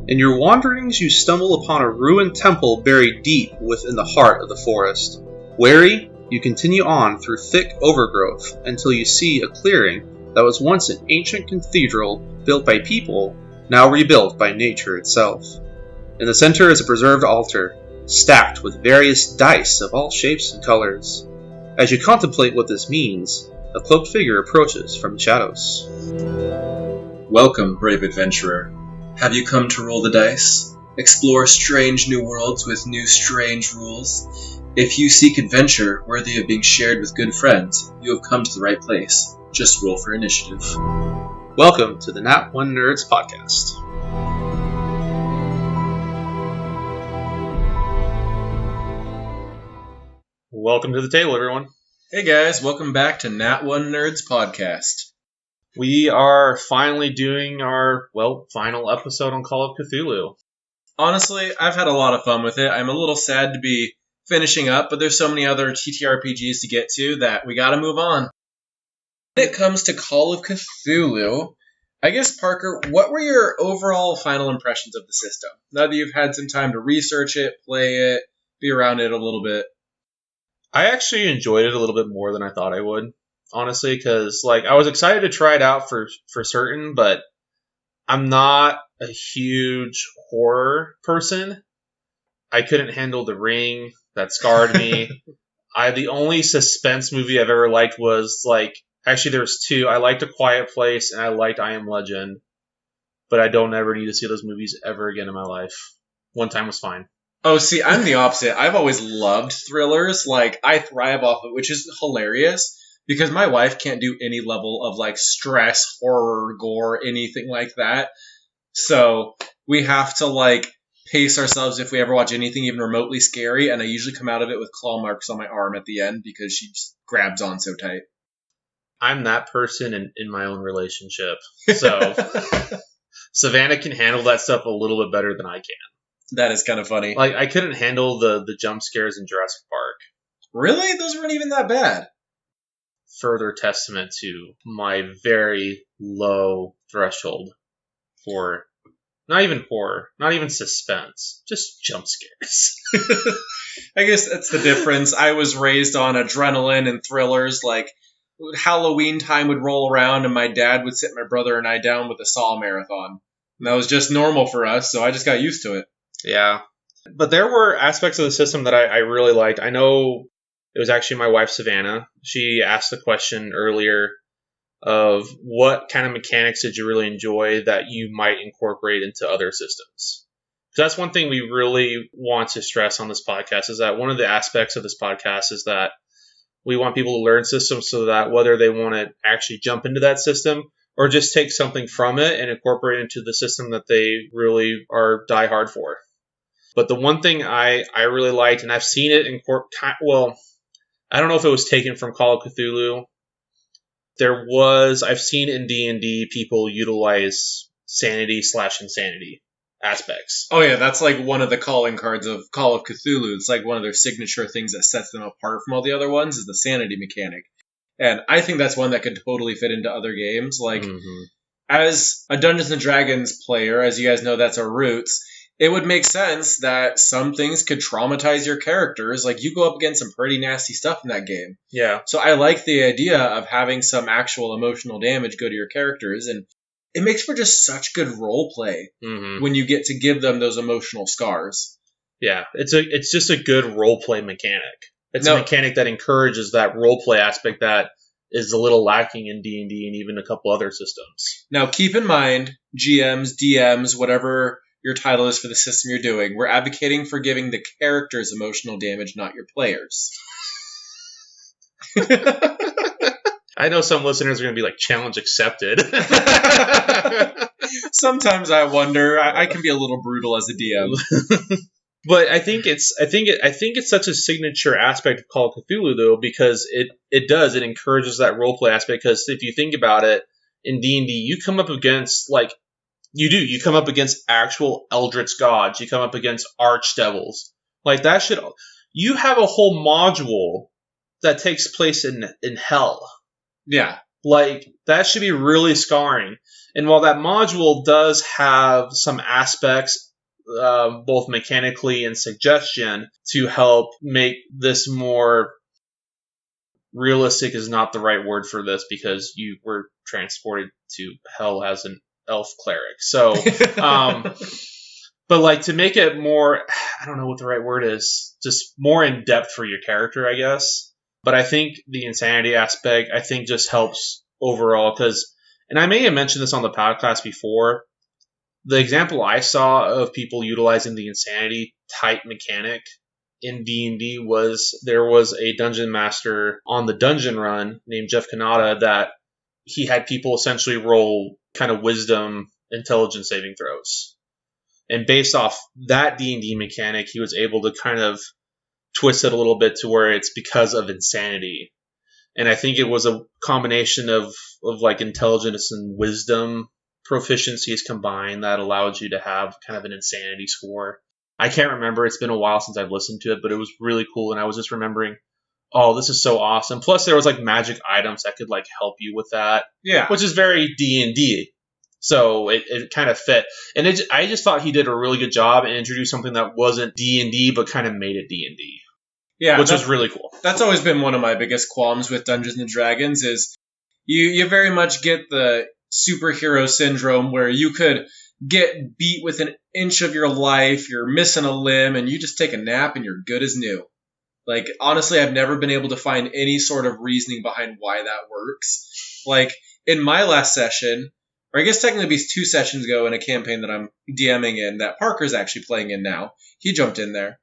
In your wanderings, you stumble upon a ruined temple buried deep within the heart of the forest. Wary, you continue on through thick overgrowth until you see a clearing that was once an ancient cathedral built by people, now rebuilt by nature itself. In the center is a preserved altar, stacked with various dice of all shapes and colors. As you contemplate what this means, a cloaked figure approaches from the shadows. Welcome, brave adventurer. Have you come to roll the dice? Explore strange new worlds with new strange rules? If you seek adventure worthy of being shared with good friends, you have come to the right place. Just roll for initiative. Welcome to the Nat One Nerds podcast. Welcome to the table, everyone. Hey guys, welcome back to Nat One Nerds podcast. We are finally doing our, final episode on Call of Cthulhu. Honestly, I've had a lot of fun with it. I'm a little sad to be finishing up, but there's so many other TTRPGs to get to that we gotta move on. When it comes to Call of Cthulhu, I guess, Parker, what were your overall final impressions of the system? Now that you've had some time to research it, play it, be around it a little bit. I actually enjoyed it a little bit more than I thought I would, honestly, because I was excited to try it out for certain, but I'm not a huge horror person. I couldn't handle The Ring. That scarred me. The only suspense movie I've ever liked was, actually there's two. I liked A Quiet Place and I liked I Am Legend, but I don't ever need to see those movies ever again in my life. One time was fine. Oh, see, I'm the opposite. I've always loved thrillers. I thrive off of it, which is hilarious because my wife can't do any level of stress, horror, gore, anything like that. So we have to pace ourselves if we ever watch anything even remotely scary, and I usually come out of it with claw marks on my arm at the end because she just grabs on so tight. I'm that person in my own relationship. So Savannah can handle that stuff a little bit better than I can. That is kind of funny. I couldn't handle the jump scares in Jurassic Park. Really? Those weren't even that bad. Further testament to my very low threshold for not even horror, not even suspense, just jump scares. I guess that's the difference. I was raised on adrenaline and thrillers. Halloween time would roll around and my dad would sit my brother and I down with a Saw marathon. And that was just normal for us, so I just got used to it. Yeah. But there were aspects of the system that I really liked. I know it was actually my wife, Savannah. She asked the question earlier of what kind of mechanics did you really enjoy that you might incorporate into other systems. So that's one thing we really want to stress on this podcast, is that one of the aspects of this podcast is that we want people to learn systems so that whether they want to actually jump into that system or just take something from it and incorporate it into the system that they really are die hard for. But the one thing I really liked, and I've seen it in I don't know if it was taken from Call of Cthulhu. I've seen in D&D people utilize sanity/insanity aspects. Oh yeah, that's one of the calling cards of Call of Cthulhu. It's one of their signature things that sets them apart from all the other ones is the sanity mechanic. And I think that's one that could totally fit into other games. As a Dungeons & Dragons player, as you guys know, that's our roots, it would make sense that some things could traumatize your characters. You go up against some pretty nasty stuff in that game. Yeah. So I like the idea of having some actual emotional damage go to your characters, and it makes for just such good role play when you get to give them those emotional scars. Yeah, it's just a good role play mechanic. It's a mechanic that encourages that role play aspect that is a little lacking in D&D and even a couple other systems. Now, keep in mind, GMs, DMs, whatever your title is for the system you're doing, we're advocating for giving the characters emotional damage, not your players. I know some listeners are going to be challenge accepted. Sometimes I wonder. I can be a little brutal as a DM. But I think it's such a signature aspect of Call of Cthulhu, though, because it encourages that roleplay aspect. Because if you think about it, in D&D, you come up against you come up against actual eldritch gods. You come up against archdevils. You have a whole module that takes place in hell. Yeah. Like, that should be really scarring. And while that module does have some aspects, both mechanically and suggestion, to help make this more realistic is not the right word for this because you were transported to hell as an elf cleric. So, but like to make it more, I don't know what the right word is, just more in depth for your character, I guess. But I think the insanity aspect, I think just helps overall because, and I may have mentioned this on the podcast before, the example I saw of people utilizing the insanity type mechanic in D&D was there was a dungeon master on the dungeon run named Jeff Kanata that he had people essentially roll kind of wisdom intelligence saving throws. And based off that D&D mechanic, he was able to kind of twist it a little bit to where it's because of insanity. And I think it was a combination of like intelligence and wisdom proficiencies combined that allowed you to have kind of an insanity score. I can't remember. It's been a while since I've listened to it, but it was really cool. And I was just remembering, oh, this is so awesome. Plus, there was like magic items that could like help you with that. Yeah. Which is very D&D. So it kind of fit. And I just thought he did a really good job and introduced something that wasn't D&D, but kind of made it D&D. Yeah. Which was really cool. That's always been one of my biggest qualms with Dungeons & Dragons is you very much get the superhero syndrome where you could get beat with an inch of your life, you're missing a limb, and you just take a nap and you're good as new. Like, honestly, I've never been able to find any sort of reasoning behind why that works. Like, in my last session, or I guess technically it'd be 2 sessions ago in a campaign that I'm DMing in that Parker's actually playing in now. He jumped in there.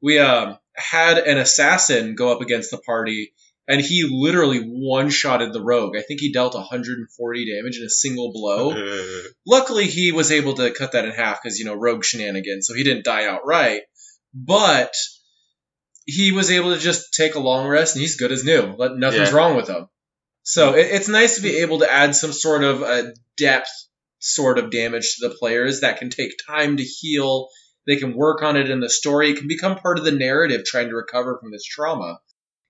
We had an assassin go up against the party, and he literally one-shotted the rogue. I think he dealt 140 damage in a single blow. Luckily, he was able to cut that in half because, rogue shenanigans, so he didn't die outright. But he was able to just take a long rest, and he's good as new. Nothing's wrong with him. So it's nice to be able to add some sort of depth sort of damage to the players that can take time to heal. They can work on it in the story. It can become part of the narrative trying to recover from this trauma.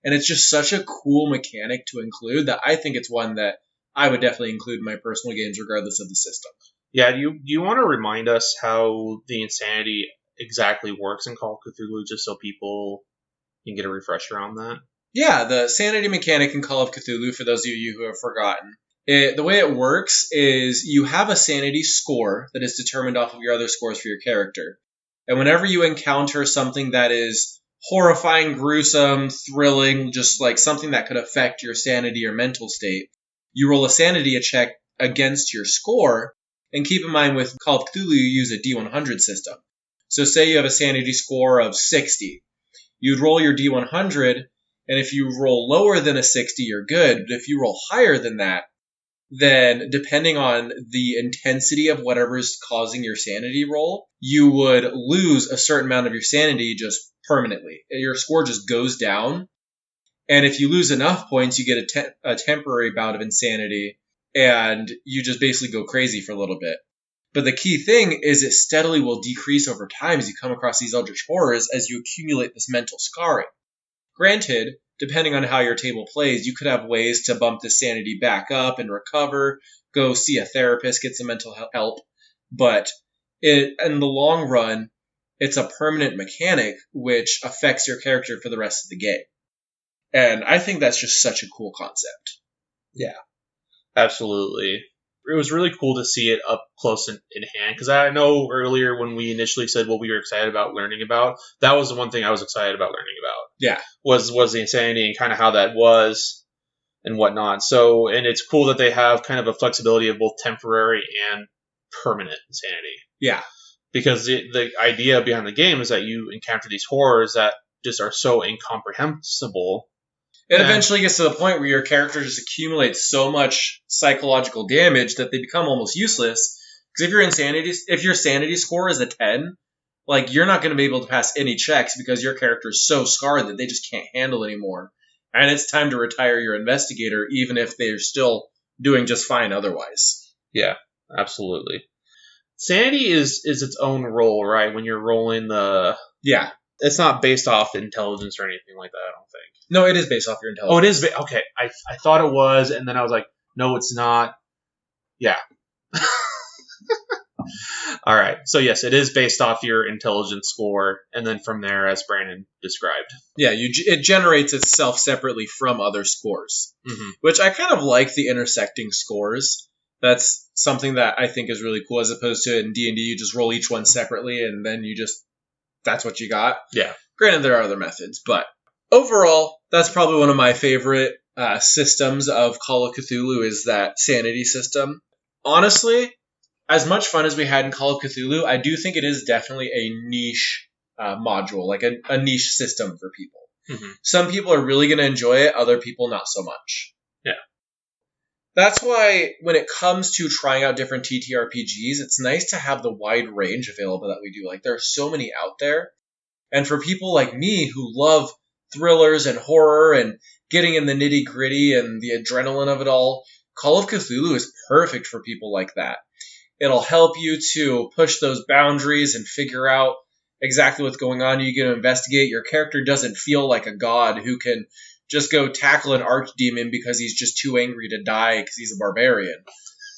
And it's just such a cool mechanic to include that I think it's one that I would definitely include in my personal games regardless of the system. Yeah, do you want to remind us how the insanity exactly works in Call of Cthulhu just so people can get a refresher on that? Yeah, the sanity mechanic in Call of Cthulhu, for those of you who have forgotten, the way it works is you have a sanity score that is determined off of your other scores for your character. And whenever you encounter something that is horrifying, gruesome, thrilling, just like something that could affect your sanity or mental state, you roll a sanity check against your score. And keep in mind with Call of Cthulhu, you use a D100 system. So say you have a sanity score of 60. You'd roll your D100, and if you roll lower than a 60, you're good. But if you roll higher than that, then depending on the intensity of whatever's causing your sanity roll, you would lose a certain amount of your sanity just permanently. Your score just goes down. And if you lose enough points, you get a temporary bout of insanity, and you just basically go crazy for a little bit. But the key thing is it steadily will decrease over time as you come across these eldritch horrors as you accumulate this mental scarring. Granted, depending on how your table plays, you could have ways to bump the sanity back up and recover, go see a therapist, get some mental help. But in the long run, it's a permanent mechanic which affects your character for the rest of the game. And I think that's just such a cool concept. Yeah, absolutely. It was really cool to see it up close in hand, because I know earlier when we initially said what we were excited about learning about, that was the one thing I was excited about learning about. Yeah. Was the insanity and kind of how that was and whatnot. So, and it's cool that they have kind of a flexibility of both temporary and permanent insanity. Yeah. Because the idea behind the game is that you encounter these horrors that just are so incomprehensible. It eventually gets to the point where your character just accumulates so much psychological damage that they become almost useless. Because if your sanity score is a 10, like you're not going to be able to pass any checks because your character is so scarred that they just can't handle anymore. And it's time to retire your investigator, even if they're still doing just fine otherwise. Yeah, absolutely. Sanity is its own roll, right? When you're rolling the... Yeah. It's not based off intelligence or anything like that, I don't think. No, it is based off your intelligence. Oh, it is. Okay, I thought it was, and then I was like, No, it's not. Yeah. All right. So yes, it is based off your intelligence score, and then from there, as Brandon described. Yeah, it generates itself separately from other scores, which I kind of like the intersecting scores. That's something that I think is really cool, as opposed to in D&D, you just roll each one separately, and then that's what you got. Yeah. Granted, there are other methods, but overall, that's probably one of my favorite systems of Call of Cthulhu is that sanity system. Honestly, as much fun as we had in Call of Cthulhu, I do think it is definitely a niche module, like a niche system for people. Some people are really going to enjoy it, other people not so much. Yeah. That's why when it comes to trying out different TTRPGs, it's nice to have the wide range available that we do. Like, there are so many out there. And for people like me who love thrillers and horror and getting in the nitty gritty and the adrenaline of it all, Call of Cthulhu is perfect for people like that. It'll help you to push those boundaries and figure out exactly what's going on. You get to investigate. Your character doesn't feel like a god who can just go tackle an archdemon because he's just too angry to die because he's a barbarian.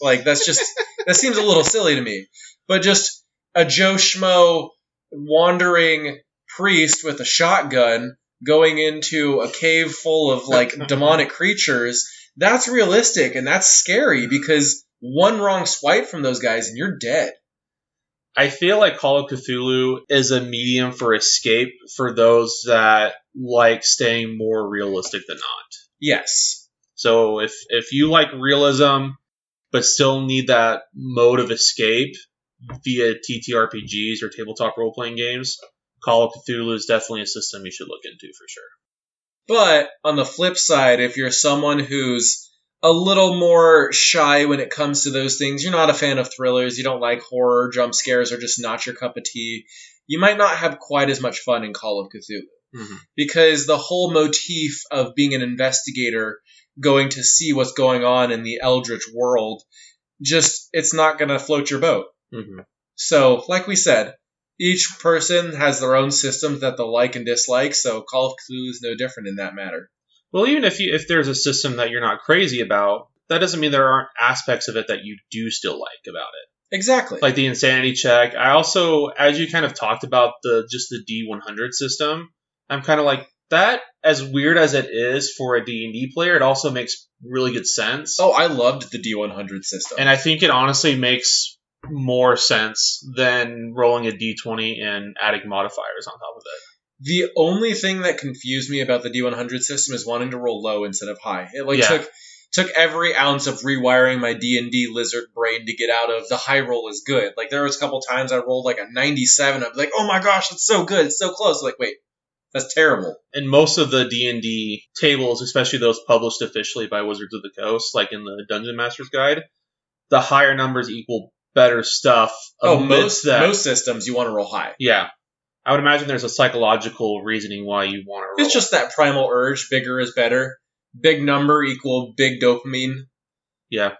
Like, that seems a little silly to me. But just a Joe Schmo wandering priest with a shotgun going into a cave full of, like, demonic creatures, that's realistic and that's scary because one wrong swipe from those guys and you're dead. I feel like Call of Cthulhu is a medium for escape for those that like staying more realistic than not. Yes. So if you like realism but still need that mode of escape via TTRPGs or tabletop role-playing games, Call of Cthulhu is definitely a system you should look into for sure. But on the flip side, if you're someone who's a little more shy when it comes to those things, you're not a fan of thrillers, you don't like horror, jump scares are just not your cup of tea, you might not have quite as much fun in Call of Cthulhu. Because the whole motif of being an investigator, going to see what's going on in the eldritch world, it's not going to float your boat. So, like we said, each person has their own systems that they'll like and dislike, so Call of Cthulhu is no different in that matter. Well, even if there's a system that you're not crazy about, that doesn't mean there aren't aspects of it that you do still like about it. Exactly. Like the insanity check. I also, as you kind of talked about the D100 system, I'm kind of like, that, as weird as it is for a D&D player, it also makes really good sense. Oh, I loved the D100 system. And I think it honestly makes more sense than rolling a D20 and adding modifiers on top of it. The only thing that confused me about the D100 system is wanting to roll low instead of high. It took every ounce of rewiring my D&D lizard brain to get out of the high roll is good. Like, there was a couple times I rolled like a 97. I was like, oh my gosh, it's so good. It's so close. Like, wait, that's terrible. And most of the D&D tables, especially those published officially by Wizards of the Coast, like in the Dungeon Master's Guide, the higher numbers equal better stuff. Most systems you want to roll high. Yeah. I would imagine there's a psychological reasoning why you want to roll. It's just that primal urge, bigger is better. Big number equal big dopamine. Yeah.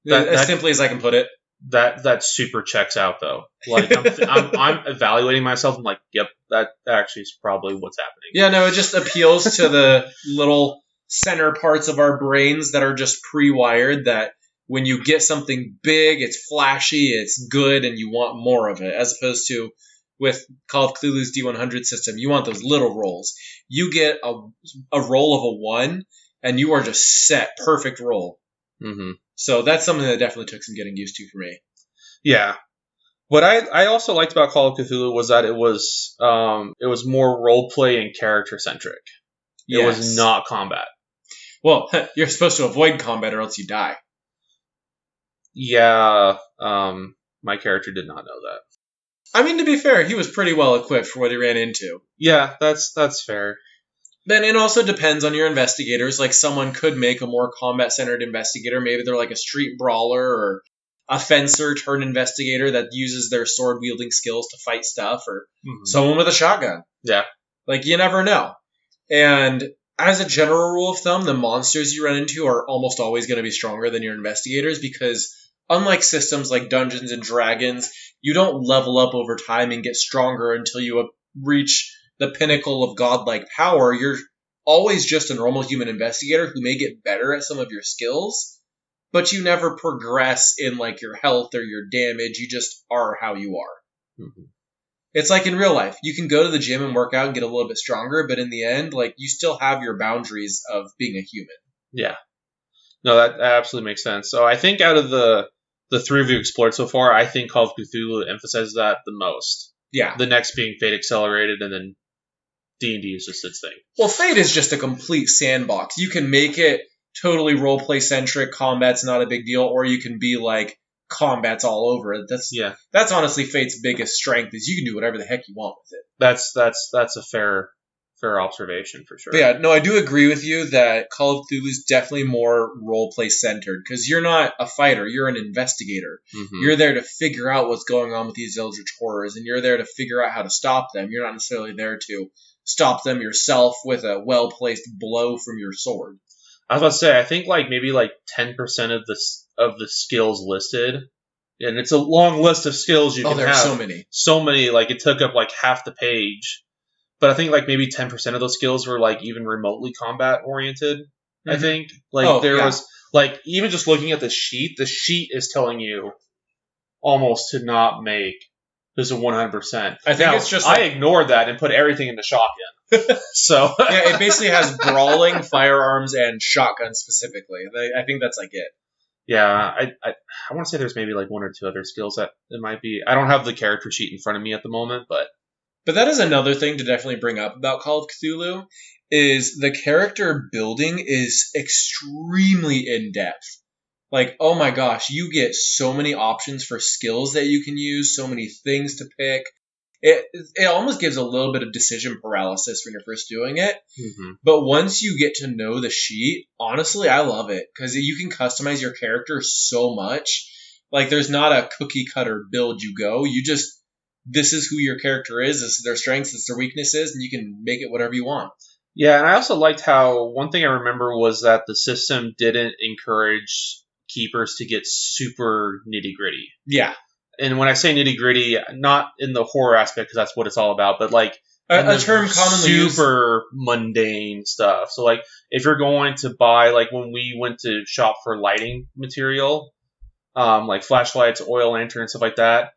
As simply as I can put it. That super checks out, though. Like, I'm evaluating myself. I'm like, yep, that actually is probably what's happening. Yeah, no, it just appeals to the little center parts of our brains that are just pre-wired that when you get something big, it's flashy, it's good, and you want more of it, as opposed to with Call of Cthulhu's D100 system, you want those little rolls. You get a roll of a 1, and you are just set. Perfect roll. So that's something that definitely took some getting used to for me. Yeah. What I also liked about Call of Cthulhu was that it was more roleplay and character-centric. It was not combat. Well, you're supposed to avoid combat or else you die. Yeah, my character did not know that. I mean, to be fair, he was pretty well equipped for what he ran into. Yeah, that's fair. Then it also depends on your investigators. Like, someone could make a more combat-centered investigator. Maybe they're like a street brawler or a fencer turned investigator that uses their sword-wielding skills to fight stuff, or someone with a shotgun. Yeah. Like, you never know. And as a general rule of thumb, the monsters you run into are almost always going to be stronger than your investigators because unlike systems like Dungeons and Dragons, you don't level up over time and get stronger until you reach the pinnacle of godlike power. You're always just a normal human investigator who may get better at some of your skills, but you never progress in like your health or your damage. You just are how you are. Mm-hmm. It's like in real life. You can go to the gym and work out and get a little bit stronger, but in the end, like you still have your boundaries of being a human. Yeah. No, that absolutely makes sense. So I think out of the three we've explored so far, I think Call of Cthulhu emphasizes that the most. Yeah. The next being Fate Accelerated, and then D&D is just its thing. Well, Fate is just a complete sandbox. You can make it totally roleplay centric. Combat's not a big deal, or you can be like combat's all over it. That's honestly Fate's biggest strength is you can do whatever the heck you want with it. That's a fair observation for sure. But yeah, no, I do agree with you that Call of Cthulhu is definitely more roleplay centered because you're not a fighter, you're an investigator. Mm-hmm. You're there to figure out what's going on with these eldritch horrors, and you're there to figure out how to stop them. You're not necessarily there to stop them yourself with a well-placed blow from your sword. I was about to say, I think maybe 10% of the skills listed, and it's a long list of skills you can have. Oh, there's so many. So many, it took up half the page. But I think maybe 10% of those skills were even remotely combat oriented. Mm-hmm. I think was even just looking at the sheet is telling you almost to not make this a 100%. I think it's just I ignored that and put everything into shotgun. So yeah, it basically has brawling, firearms, and shotgun specifically. I think that's it. Yeah, I want to say there's maybe one or two other skills that it might be. I don't have the character sheet in front of me at the moment, but that is another thing to definitely bring up about Call of Cthulhu is the character building is extremely in-depth. Oh my gosh, you get so many options for skills that you can use, so many things to pick. It almost gives a little bit of decision paralysis when you're first doing it. Mm-hmm. But once you get to know the sheet, honestly, I love it because you can customize your character so much. There's not a cookie cutter build you go. This is who your character is, this is their strengths, this is their weaknesses, and you can make it whatever you want. Yeah, and I also liked how one thing I remember was that the system didn't encourage keepers to get super nitty-gritty. Yeah. And when I say nitty-gritty, not in the horror aspect, because that's what it's all about, but a term commonly used. Super mundane stuff. So if you're going to buy, when we went to shop for lighting material, flashlights, oil lantern, stuff like that,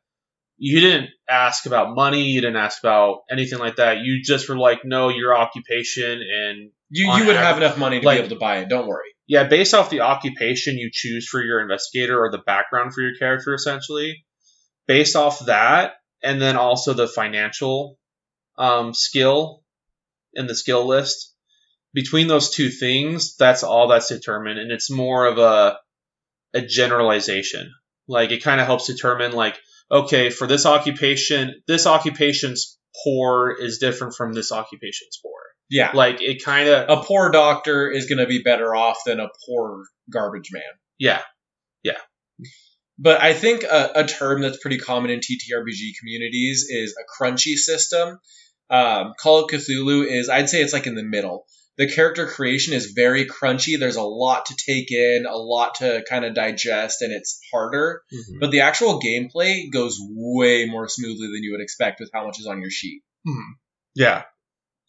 you didn't ask about money. You didn't ask about anything like that. You just were no, your occupation, and you would have enough money to be able to buy it. Don't worry. Yeah, based off the occupation you choose for your investigator or the background for your character, essentially. Based off that, and then also the financial skill in the skill list. Between those two things, that's all that's determined, and it's more of a generalization. It kind of helps determine okay, for this occupation's poor is different from this occupation's poor. Yeah. It kind of... A poor doctor is going to be better off than a poor garbage man. Yeah. Yeah. But I think a term that's pretty common in TTRPG communities is a crunchy system. Call of Cthulhu is, I'd say it's in the middle. The character creation is very crunchy. There's a lot to take in, a lot to kind of digest, and it's harder. Mm-hmm. But the actual gameplay goes way more smoothly than you would expect with how much is on your sheet. Mm-hmm. Yeah.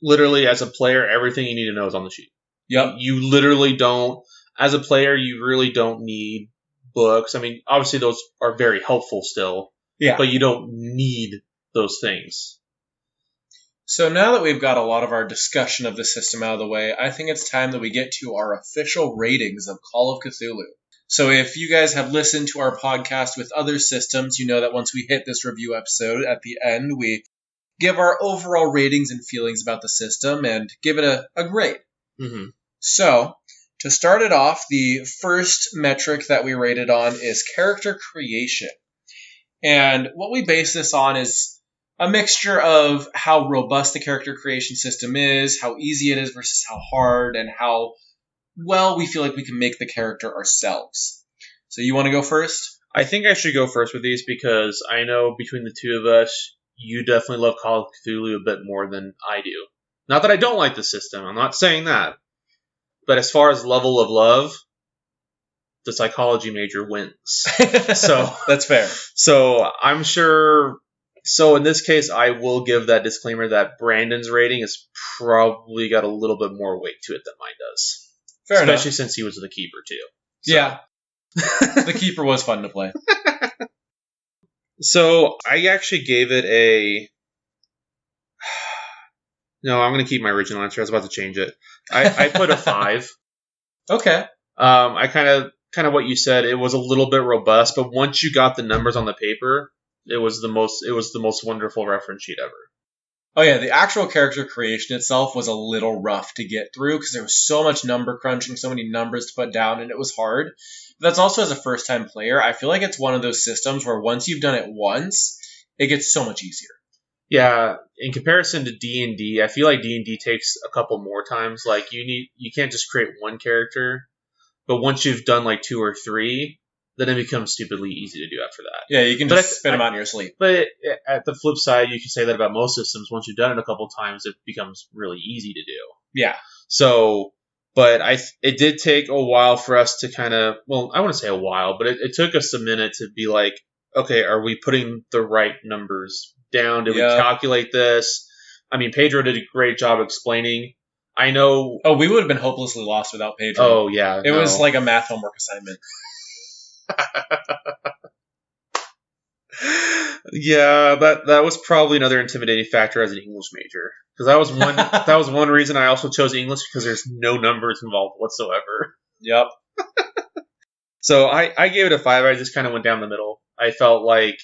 Literally, as a player, everything you need to know is on the sheet. Yep. You literally don't, as a player, you really don't need books. I mean, obviously those are very helpful still. Yeah. But you don't need those things. So now that we've got a lot of our discussion of the system out of the way, I think it's time that we get to our official ratings of Call of Cthulhu. So if you guys have listened to our podcast with other systems, you know that once we hit this review episode, at the end, we give our overall ratings and feelings about the system and give it a grade. Mm-hmm. So, to start it off, the first metric that we rated on is character creation. And what we base this on is a mixture of how robust the character creation system is, how easy it is versus how hard, and how well we feel like we can make the character ourselves. So you want to go first? I think I should go first with these because I know between the two of us, you definitely love Call of Cthulhu a bit more than I do. Not that I don't like the system, I'm not saying that. But as far as level of love, the psychology major wins. So that's fair. So I'm sure... So in this case, I will give that disclaimer that Brandon's rating has probably got a little bit more weight to it than mine does. Fair enough. Especially since he was the keeper, too. So. Yeah. The Keeper was fun to play. So I actually gave it a... No, I'm going to keep my original answer. I was about to change it. I put a 5. Okay. I kind of what you said. It was a little bit robust, but once you got the numbers on the paper, it was the most wonderful reference sheet ever. Oh yeah, the actual character creation itself was a little rough to get through because there was so much number crunching, so many numbers to put down, and it was hard. But that's also, as a first-time player, I feel like it's one of those systems where once you've done it once, it gets so much easier. Yeah, in comparison to D&D, I feel like D&D takes a couple more times. Like you can't just create one character, but once you've done like 2 or 3, then it becomes stupidly easy to do after that. Yeah, you can just spit them out in your sleep. But at the flip side, you can say that about most systems. Once you've done it a couple times, it becomes really easy to do. Yeah. So, but it did take a while for us to kind of, well, I wouldn't say a while, but it took us a minute to be like, okay, are we putting the right numbers down? Did we calculate this? I mean, Pedro did a great job explaining. I know. Oh, we would have been hopelessly lost without Pedro. Oh, yeah. It was like a math homework assignment. Yeah, that was probably another intimidating factor as an English major, because that was one reason I also chose English, because there's no numbers involved whatsoever. Yep. So I gave it a 5. I just kind of went down the middle. I felt like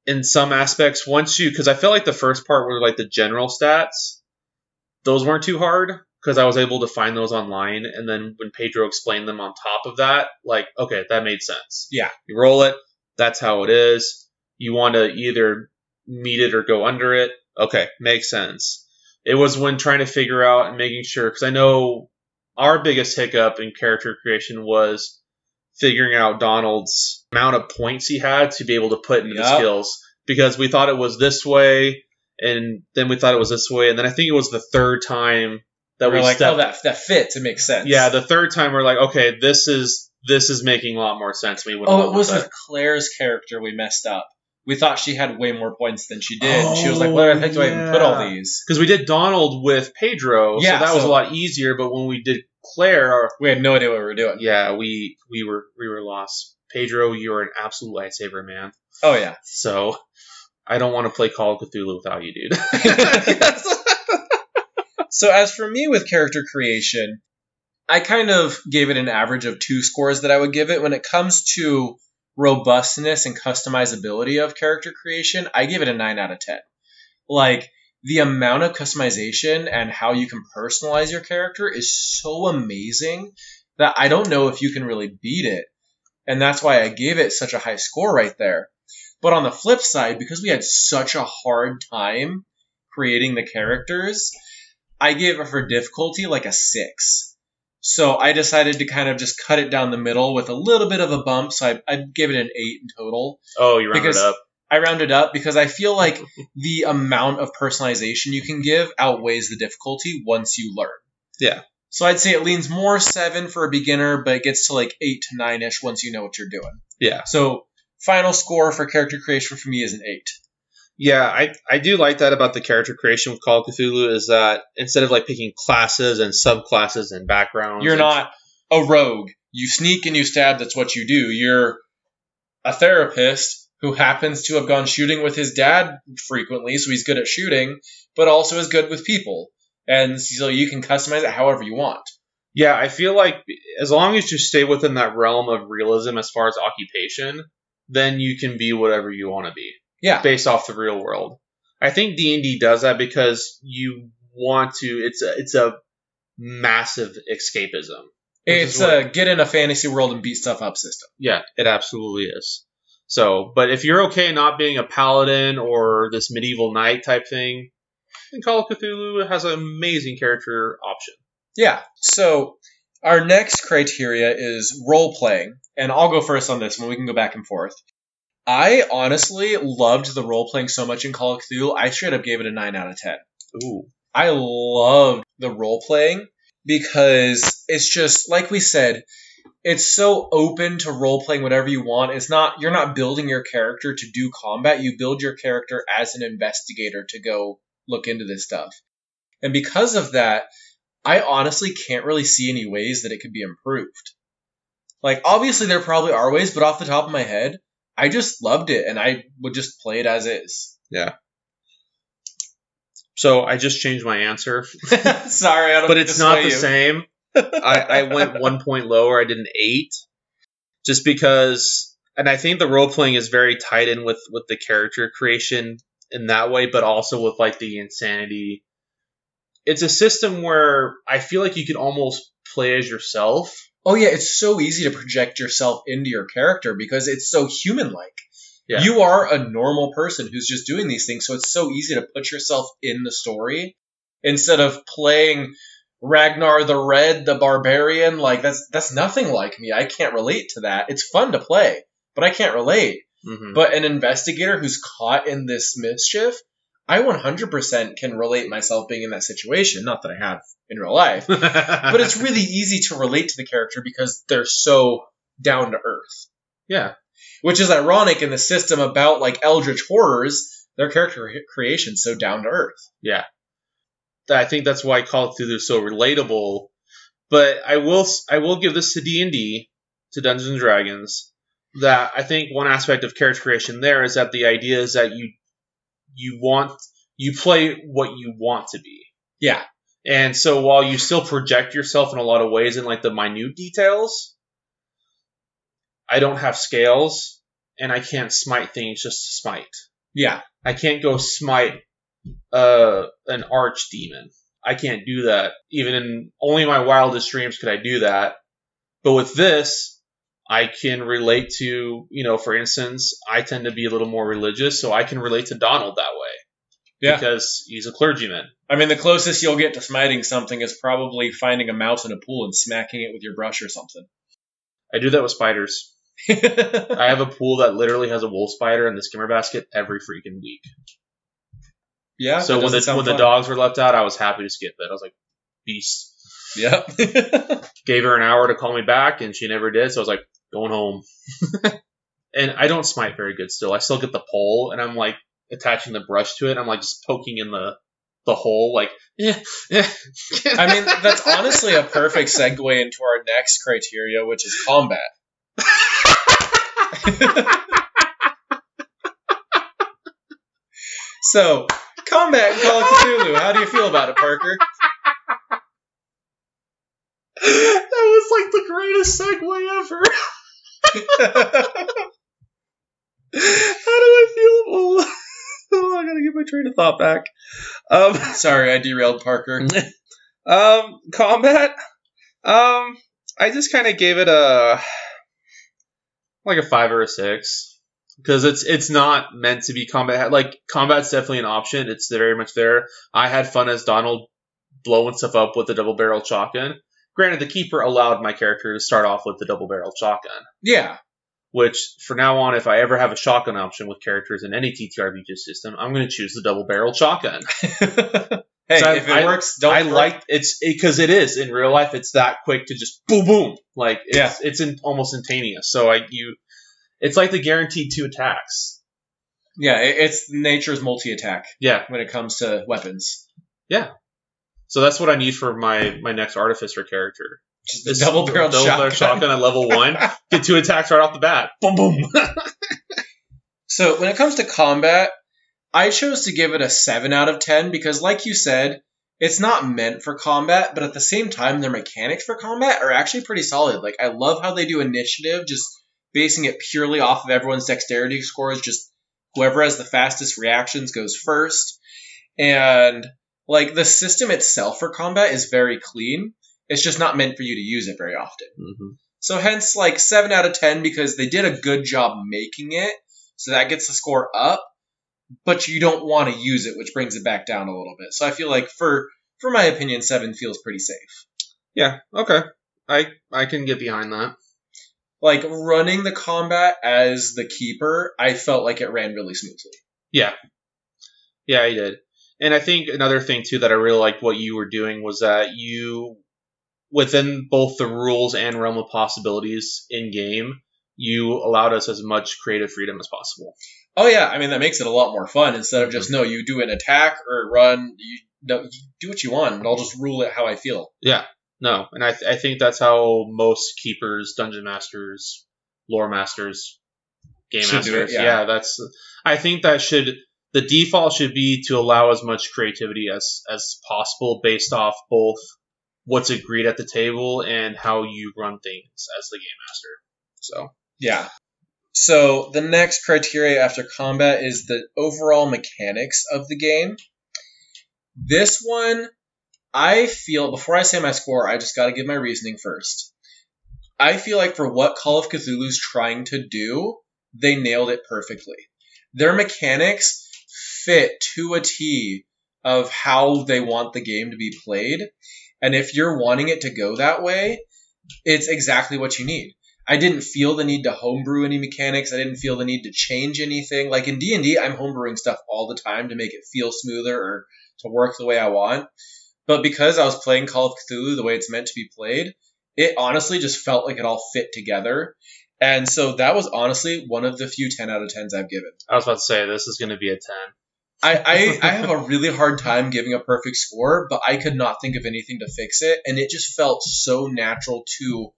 in some aspects, because I felt like the first part were like the general stats, those weren't too hard, because I was able to find those online, and then when Pedro explained them on top of that, like, okay, that made sense. Yeah. You roll it, that's how it is. You want to either meet it or go under it. Okay, makes sense. It was when trying to figure out and making sure, because I know our biggest hiccup in character creation was figuring out Donald's amount of points he had to be able to put into the skills, because we thought it was this way, and then we thought it was this way, and then I think it was the third time that we're like, oh, that fits. It makes sense. Yeah, the third time we're like, okay, this is making a lot more sense to me. It was with Claire's character we messed up. We thought she had way more points than she did. And she was like, where the heck do I even put all these? Because we did Donald with Pedro, so that was a lot easier, but when we did Claire, we had no idea what we were doing. Yeah, we were lost. Pedro, you're an absolute lightsaber, man. Oh, yeah. So, I don't want to play Call of Cthulhu without you, dude. So, as for me with character creation, I kind of gave it an average of 2 scores that I would give it. When it comes to robustness and customizability of character creation, I give it a 9 out of 10. Like, the amount of customization and how you can personalize your character is so amazing that I don't know if you can really beat it. And that's why I gave it such a high score right there. But on the flip side, because we had such a hard time creating the characters, I gave it for difficulty like a 6. So I decided to kind of just cut it down the middle with a little bit of a bump. So I gave it an 8 in total. Oh, you rounded up. I rounded up because I feel like the amount of personalization you can give outweighs the difficulty once you learn. Yeah. So I'd say it leans more 7 for a beginner, but it gets to like 8 to 9-ish once you know what you're doing. Yeah. So final score for character creation for me is an 8. Yeah, I do like that about the character creation with Call of Cthulhu, is that instead of like picking classes and subclasses and backgrounds, you're not a rogue. You sneak and you stab. That's what you do. You're a therapist who happens to have gone shooting with his dad frequently, so he's good at shooting, but also is good with people. And so you can customize it however you want. Yeah, I feel like as long as you stay within that realm of realism as far as occupation, then you can be whatever you want to be. Yeah. Based off the real world. I think D&D does that because you want to, it's a massive escapism. It's a get in a fantasy world and beat stuff up system. Yeah, it absolutely is. So, but if you're okay not being a paladin or this medieval knight type thing, then Call of Cthulhu has an amazing character option. Yeah. So our next criteria is role playing, and I'll go first on this one. We can go back and forth. I honestly loved the role playing so much in Call of Cthulhu. I straight up gave it a 9 out of 10. Ooh. I loved the role playing because it's just like we said. It's so open to role playing whatever you want. You're not building your character to do combat. You build your character as an investigator to go look into this stuff. And because of that, I honestly can't really see any ways that it could be improved. Like, obviously there probably are ways, but off the top of my head, I just loved it, and I would just play it as is. Yeah. So I just changed my answer. Sorry, I don't. But it's not the same. I went 1 point lower. I did an 8, just because, and I think the role playing is very tied in with the character creation in that way, but also with like the insanity. It's a system where I feel like you can almost play as yourself. Oh yeah, it's so easy to project yourself into your character because it's so human-like. Yeah. You are a normal person who's just doing these things, so it's so easy to put yourself in the story instead of playing Ragnar the Red, the barbarian. Like, that's nothing like me. I can't relate to that. It's fun to play, but I can't relate. Mm-hmm. But an investigator who's caught in this mischief, I 100% can relate myself being in that situation. Not that I have in real life, but it's really easy to relate to the character because they're so down to earth. Yeah. Which is ironic in the system about like eldritch horrors, their character creation's so down to earth. Yeah. I think that's why Call of Cthulhu is so relatable. But I will give this to D&D, to Dungeons and Dragons, that I think one aspect of character creation there is that the idea is that you play what you want to be. Yeah. And so while you still project yourself in a lot of ways in like the minute details, I don't have scales, and I can't smite things just to smite. Yeah. I can't go smite an archdemon. I can't do that. Even in only my wildest dreams could I do that. But with this, I can relate to, for instance, I tend to be a little more religious, so I can relate to Donald that way. Yeah. Because he's a clergyman. I mean, the closest you'll get to smiting something is probably finding a mouse in a pool and smacking it with your brush or something. I do that with spiders. I have a pool that literally has a wool spider in the skimmer basket every freaking week. Yeah. So when the dogs were left out, I was happy to skip it. I was like, beast. Yeah. Gave her an hour to call me back, and she never did. So I was like, going home. And I don't smite very good still. I still get the pole, and I'm like attaching the brush to it. I'm like just poking in the hole, like, yeah. I mean, that's honestly a perfect segue into our next criteria, which is combat. So, combat in Call of Cthulhu. How do you feel about it, Parker? That was like the greatest segue ever. How do I feel? Oh, I gotta get my train of thought back. Sorry, I derailed Parker. Combat. I just kind of gave it a 5 or a 6 because it's not meant to be combat. Like, combat's definitely an option. It's very much there. I had fun as Donald blowing stuff up with the double-barreled shotgun. Granted, the keeper allowed my character to start off with the double-barreled shotgun. Yeah. Which, from now on, if I ever have a shotgun option with characters in any TTRPG system, I'm going to choose the double-barreled shotgun. Hey, so if it works, don't. I like it's because it is in real life. It's that quick to just boom, boom. Like it's almost instantaneous. So it's like the guaranteed 2 attacks. Yeah, it's nature's multi-attack. Yeah, when it comes to weapons. Yeah. So that's what I need for my next artificer character. Just the double-barreled shotgun at level 1. Get 2 attacks right off the bat. Boom, boom. So when it comes to combat, I chose to give it a 7 out of 10 because, like you said, it's not meant for combat, but at the same time, their mechanics for combat are actually pretty solid. Like, I love how they do initiative, just basing it purely off of everyone's dexterity scores. Just whoever has the fastest reactions goes first. And, like, the system itself for combat is very clean. It's just not meant for you to use it very often. Mm-hmm. So hence, like, 7 out of 10 because they did a good job making it, so that gets the score up. But you don't want to use it, which brings it back down a little bit. So I feel like, for my opinion, 7 feels pretty safe. Yeah, okay. I can get behind that. Like, running the combat as the keeper, I felt like it ran really smoothly. Yeah. Yeah, I did. And I think another thing, too, that I really liked what you were doing was that you, within both the rules and realm of possibilities in-game, you allowed us as much creative freedom as possible. Oh, yeah. I mean, that makes it a lot more fun. Instead of just, no, you do an attack or run, you do what you want, and I'll just rule it how I feel. Yeah. No, and I think that's how most keepers, dungeon masters, lore masters, game Should do it, masters. yeah. That's. I think that the default should be to allow as much creativity as possible based off both what's agreed at the table and how you run things as the game master. So Yeah. So the next criteria after combat is the overall mechanics of the game. This one, I feel, before I say my score, I just got to give my reasoning first. I feel like for what Call of Cthulhu's trying to do, they nailed it perfectly. Their mechanics fit to a T of how they want the game to be played. And if you're wanting it to go that way, it's exactly what you need. I didn't feel the need to homebrew any mechanics. I didn't feel the need to change anything. Like in D&D, I'm homebrewing stuff all the time to make it feel smoother or to work the way I want. But because I was playing Call of Cthulhu the way it's meant to be played, it honestly just felt like it all fit together. And so that was honestly one of the few 10 out of 10s I've given. I was about to say, this is going to be a 10. I have a really hard time giving a perfect score, but I could not think of anything to fix it. And it just felt so natural to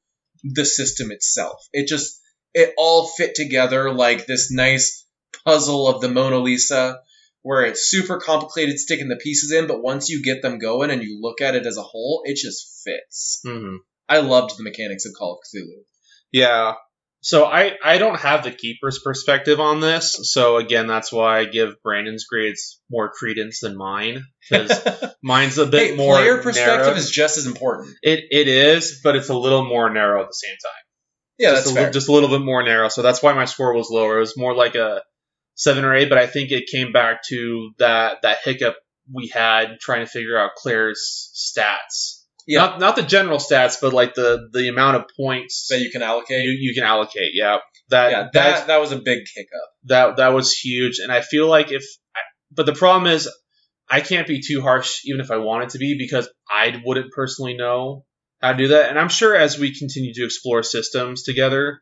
the system itself. It all fit together like this nice puzzle of the Mona Lisa, where it's super complicated sticking the pieces in, but once you get them going and you look at it as a whole, it just fits. Mm-hmm. I loved the mechanics of Call of Cthulhu. Yeah. So I don't have the keeper's perspective on this. So again, that's why I give Brandon's grades more credence than mine, because mine's a bit more player perspective narrow. is just as important. It is, but it's a little more narrow at the same time. Yeah, just that's fair. Just a little bit more narrow. So that's why my score was lower. It was more like a 7 or 8, but I think it came back to that hiccup we had trying to figure out Claire's stats. Yeah. Not the general stats, but like the amount of points that you can allocate. You can allocate, yeah. That was a big hiccup. That was huge, and I feel like but the problem is I can't be too harsh even if I wanted to be, because I wouldn't personally know how to do that. And I'm sure as we continue to explore systems together,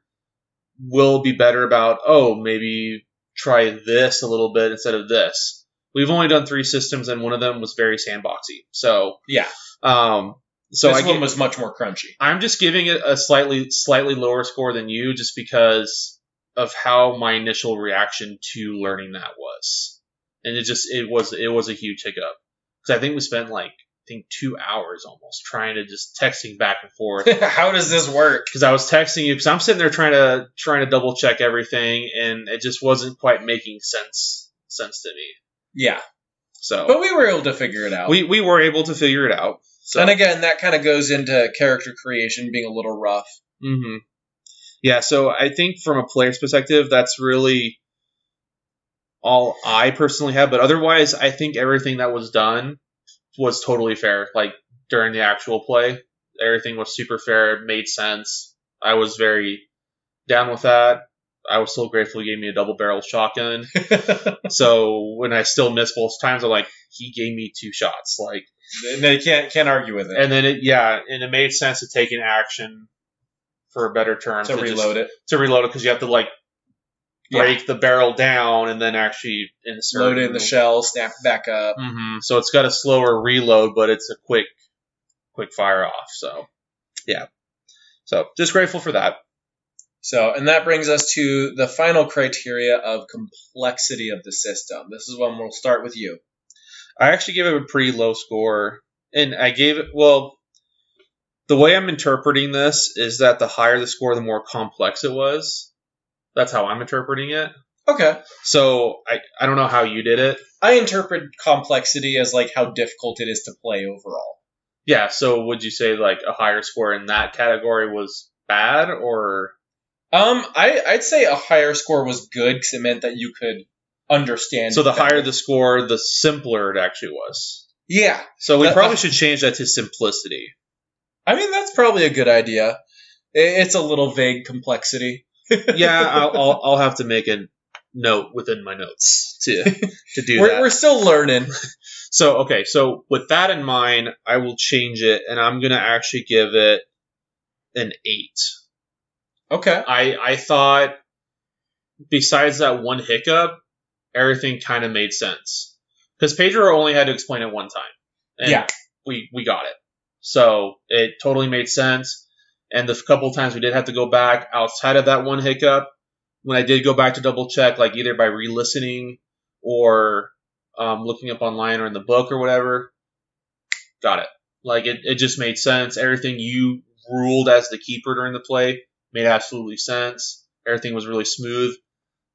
we'll be better about, maybe try this a little bit instead of this. We've only done 3 systems, and one of them was very sandboxy. So yeah. So this one was much more crunchy. I'm just giving it a slightly lower score than you, just because of how my initial reaction to learning that was, and it was a huge hiccup, because I think we spent 2 hours almost trying to just texting back and forth. How does this work? Because I was texting you, because I'm sitting there trying to double check everything, and it just wasn't quite making sense to me. Yeah. So, but we were able to figure it out. We were able to figure it out. So. And again, that kind of goes into character creation being a little rough. Mm-hmm. Yeah, so I think from a player's perspective, that's really all I personally have. But otherwise, I think everything that was done was totally fair. Like, during the actual play, everything was super fair. It made sense. I was very down with that. I was so grateful he gave me a double-barrel shotgun. So when I still missed both times, I'm like, he gave me 2 shots. Like, they can't argue with it. And then it made sense to take an action, for a better term, to reload it, because you have to break the barrel down and then actually insert load it in the shell, snap it back up. Mm-hmm. So it's got a slower reload, but it's a quick fire off. So yeah, so just grateful for that. So, and that brings us to the final criteria of complexity of the system. This is when we'll start with you. I actually gave it a pretty low score, and I gave it, the way I'm interpreting this is that the higher the score, the more complex it was. That's how I'm interpreting it. Okay. So I don't know how you did it. I interpret complexity as how difficult it is to play overall. Yeah, so would you say a higher score in that category was bad, or? I'd say a higher score was good, because it meant that you could understand. So the higher the score, the simpler it actually was. Yeah. So we probably should change that to simplicity. I mean, that's probably a good idea. It's a little vague complexity. Yeah, I'll have to make a note within my notes to do that. We're still learning. So with that in mind, I will change it, and I'm gonna actually give it an 8. Okay. I thought, besides that one hiccup, everything kind of made sense. Because Pedro only had to explain it one time. And we got it. So it totally made sense. And the couple of times we did have to go back outside of that one hiccup, when I did go back to double check, like either by re-listening or looking up online or in the book or whatever, got it. Like it just made sense. Everything you ruled as the keeper during the play made absolutely sense. Everything was really smooth.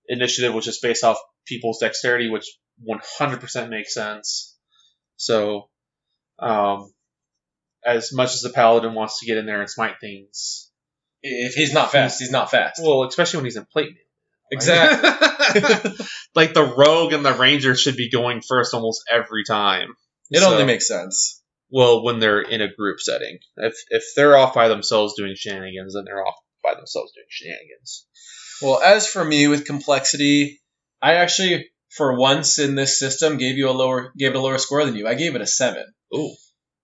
Initiative was just based off people's dexterity, which 100% makes sense. So, as much as the paladin wants to get in there and smite things, if he's not fast, he's not fast. Well, especially when he's in plate mail. Exactly. Like the rogue and the ranger should be going first almost every time. It only makes sense. Well, when they're in a group setting. If they're off by themselves doing shenanigans, then they're off by themselves doing shenanigans. Well, as for me with complexity, I actually, for once in this system, gave it a lower score than you. I gave it a 7. Ooh.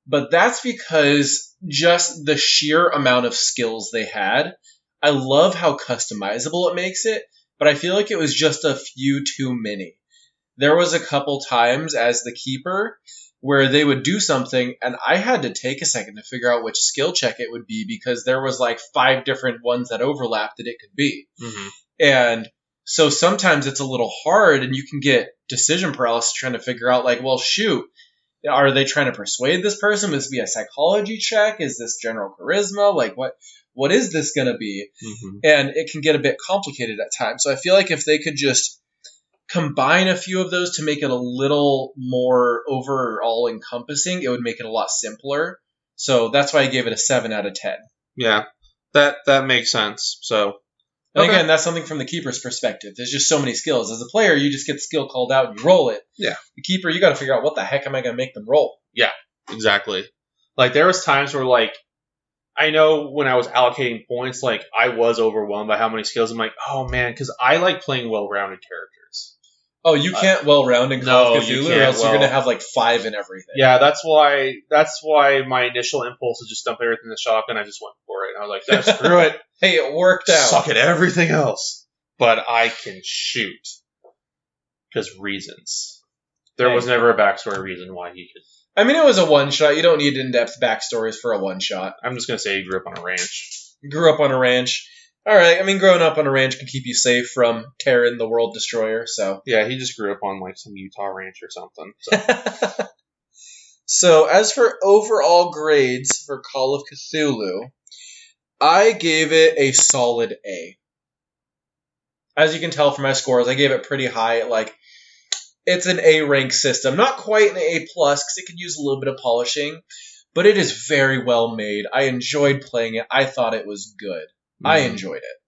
But that's because just the sheer amount of skills they had. I love how customizable it makes it, but I feel like it was just a few too many. There was a couple times as the keeper where they would do something and I had to take a second to figure out which skill check it would be because there was like 5 different ones that overlapped that it could be. Mm-hmm. And so sometimes it's a little hard and you can get decision paralysis trying to figure out like, well, shoot, are they trying to persuade this person? Would this be a psychology check? Is this general charisma? Like what is this going to be? Mm-hmm. And it can get a bit complicated at times. So I feel like if they could just combine a few of those to make it a little more overall encompassing, it would make it a lot simpler. So that's why I gave it a 7 out of 10. Yeah, that makes sense. So, and again, that's something from the keeper's perspective. There's just so many skills. As a player, you just get the skill called out and you roll it. Yeah. The keeper, you got to figure out what the heck am I going to make them roll. Yeah, exactly. Like there was times where like I know when I was allocating points, like I was overwhelmed by how many skills. I'm like, oh man, because I like playing well-rounded characters. Oh, you can't well-round in Call of Cthulhu, or else you're going to have like 5 in everything. Yeah, that's why my initial impulse is just dump everything in the shotgun. I just went for it. And I was like, yeah, screw it. Hey, it worked out. Suck at everything else. But I can shoot. Because reasons. There was never a backstory reason why he could. I mean, it was a one-shot. You don't need in-depth backstories for a one-shot. I'm just going to say he grew up on a ranch. Grew up on a ranch. All right, I mean, growing up on a ranch can keep you safe from Terran, the World Destroyer, so... Yeah, he just grew up on, like, some Utah ranch or something. So, so as for overall grades for Call of Cthulhu, I gave it a solid A. As you can tell from my scores, I gave it pretty high. Like, it's an A rank system. Not quite an A+, because it could use a little bit of polishing, but it is very well made. I enjoyed playing it. I thought it was good. I enjoyed it.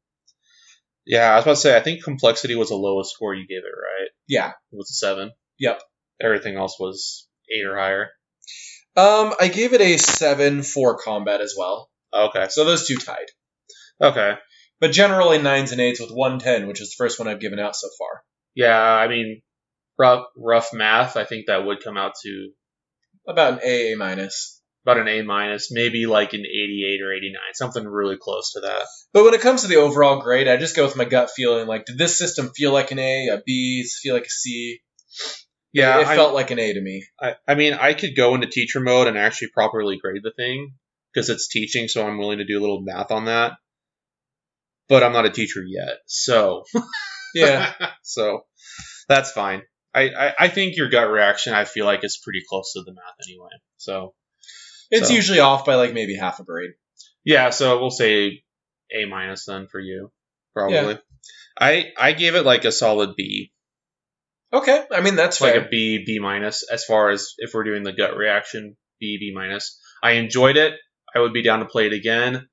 Yeah, I was about to say, I think complexity was the lowest score you gave it, right? Yeah. It was a 7. Yep. Everything else was 8 or higher. I gave it a 7 for combat as well. Okay. So those two tied. Okay. But generally 9s and 8s with 110, which is the first one I've given out so far. Yeah, I mean, rough math, I think that would come out to... About an A minus. About an A minus, maybe like an 88 or 89, something really close to that. But when it comes to the overall grade, I just go with my gut feeling. Like, did this system feel like an A B, feel like a C? Yeah, it felt like an A to me. I mean, I could go into teacher mode and actually properly grade the thing because it's teaching, so I'm willing to do a little math on that. But I'm not a teacher yet, so yeah, so that's fine. I think your gut reaction, I feel like, is pretty close to the math anyway. So. It's usually off by like maybe half a grade. Yeah, so we'll say A minus then for you, probably. Yeah. I gave it like a solid B. Okay, I mean that's like fair. A B minus as far as if we're doing the gut reaction, B minus. I enjoyed it. I would be down to play it again.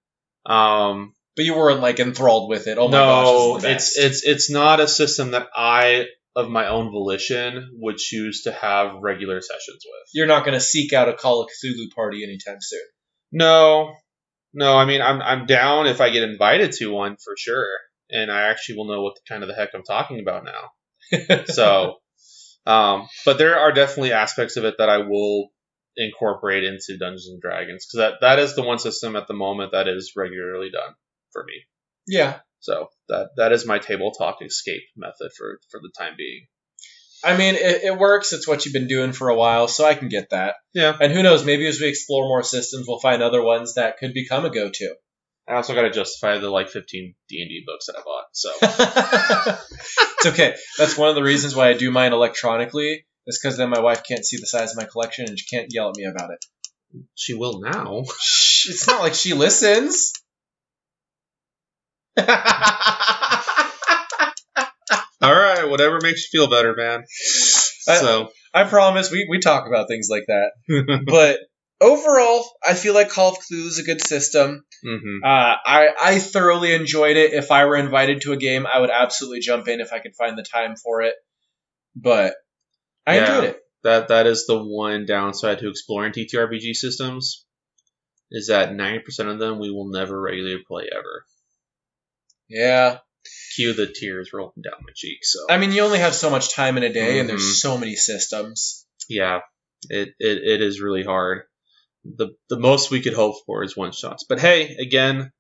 But you weren't like enthralled with it. Oh my gosh, this is the best. It's not a system that I, of my own volition, would choose to have regular sessions with. You're not going to seek out a Call of Cthulhu party anytime soon. No. I mean, I'm down if I get invited to one for sure, and I actually will know what the heck I'm talking about now. So, but there are definitely aspects of it that I will incorporate into Dungeons and Dragons because that is the one system at the moment that is regularly done for me. Yeah. So that is my table talk escape method for the time being. I mean, it works. It's what you've been doing for a while, so I can get that. Yeah. And who knows, maybe as we explore more systems, we'll find other ones that could become a go-to. I also got to justify the 15 D&D books that I bought. So it's okay. That's one of the reasons why I do mine electronically. Is because then my wife can't see the size of my collection and she can't yell at me about it. She will now. Shh, it's not like she listens. All right, whatever makes you feel better, man. So I promise we talk about things like that. But overall, I feel like Call of Cthulhu is a good system. Mm-hmm. I thoroughly enjoyed it. If I were invited to a game, I would absolutely jump in if I could find the time for it. But I enjoyed it. That is the one downside to exploring TTRPG systems, is that 90% of them we will never regularly play ever. Yeah. Cue the tears rolling down my cheeks. So I mean, you only have so much time in a day, and there's so many systems. Yeah, it is really hard. The most we could hope for is one shots. But hey, again,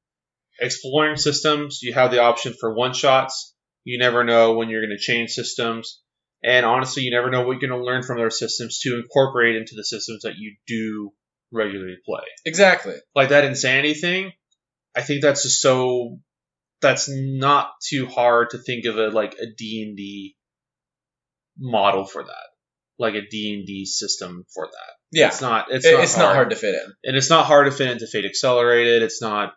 exploring systems, you have the option for one shots. You never know when you're going to change systems. And honestly, you never know what you're going to learn from those systems to incorporate into the systems that you do regularly play. Exactly. Like that insanity thing, I think that's just that's not too hard to think of a D&D model for that. Like a D&D system for that. Yeah. It's not hard to fit in. And it's not hard to fit into Fate Accelerated. It's not...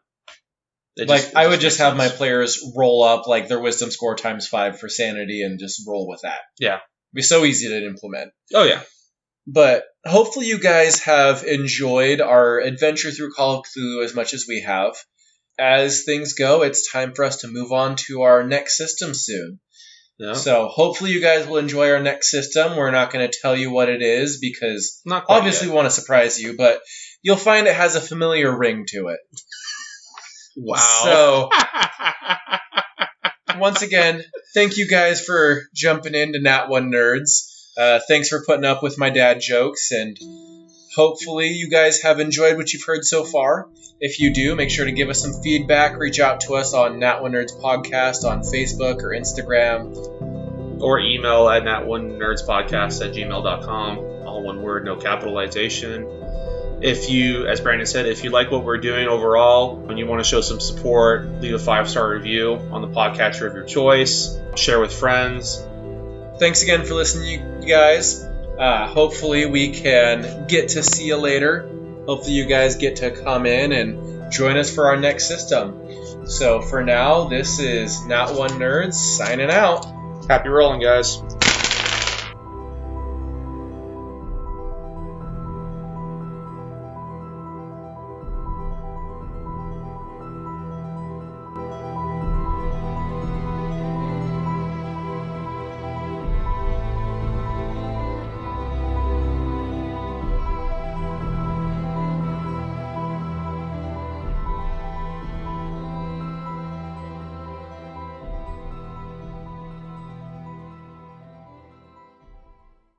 I would just have my players roll up their wisdom score times 5 for sanity and just roll with that. Yeah. It'd be so easy to implement. Oh, yeah. But hopefully you guys have enjoyed our adventure through Call of Cthulhu as much as we have. As things go, it's time for us to move on to our next system soon. Yeah. So hopefully you guys will enjoy our next system. We're not going to tell you what it is because obviously we want to surprise you, but you'll find it has a familiar ring to it. Wow. So, once again, thank you guys for jumping into Nat 1 Nerds. Thanks for putting up with my dad jokes, and hopefully you guys have enjoyed what you've heard so far. If you do, make sure to give us some feedback. Reach out to us on Nat 1 Nerds Podcast on Facebook or Instagram. Or email at nat1nerdspodcast@gmail.com. All one word, no capitalization. If you, as Brandon said, if you like what we're doing overall and you want to show some support, leave a 5-star review on the podcatcher of your choice. Share with friends. Thanks again for listening, you guys. Hopefully we can get to see you later. Hopefully you guys get to come in and join us for our next system. So for now, this is Nat 1 Nerds signing out. Happy rolling, guys.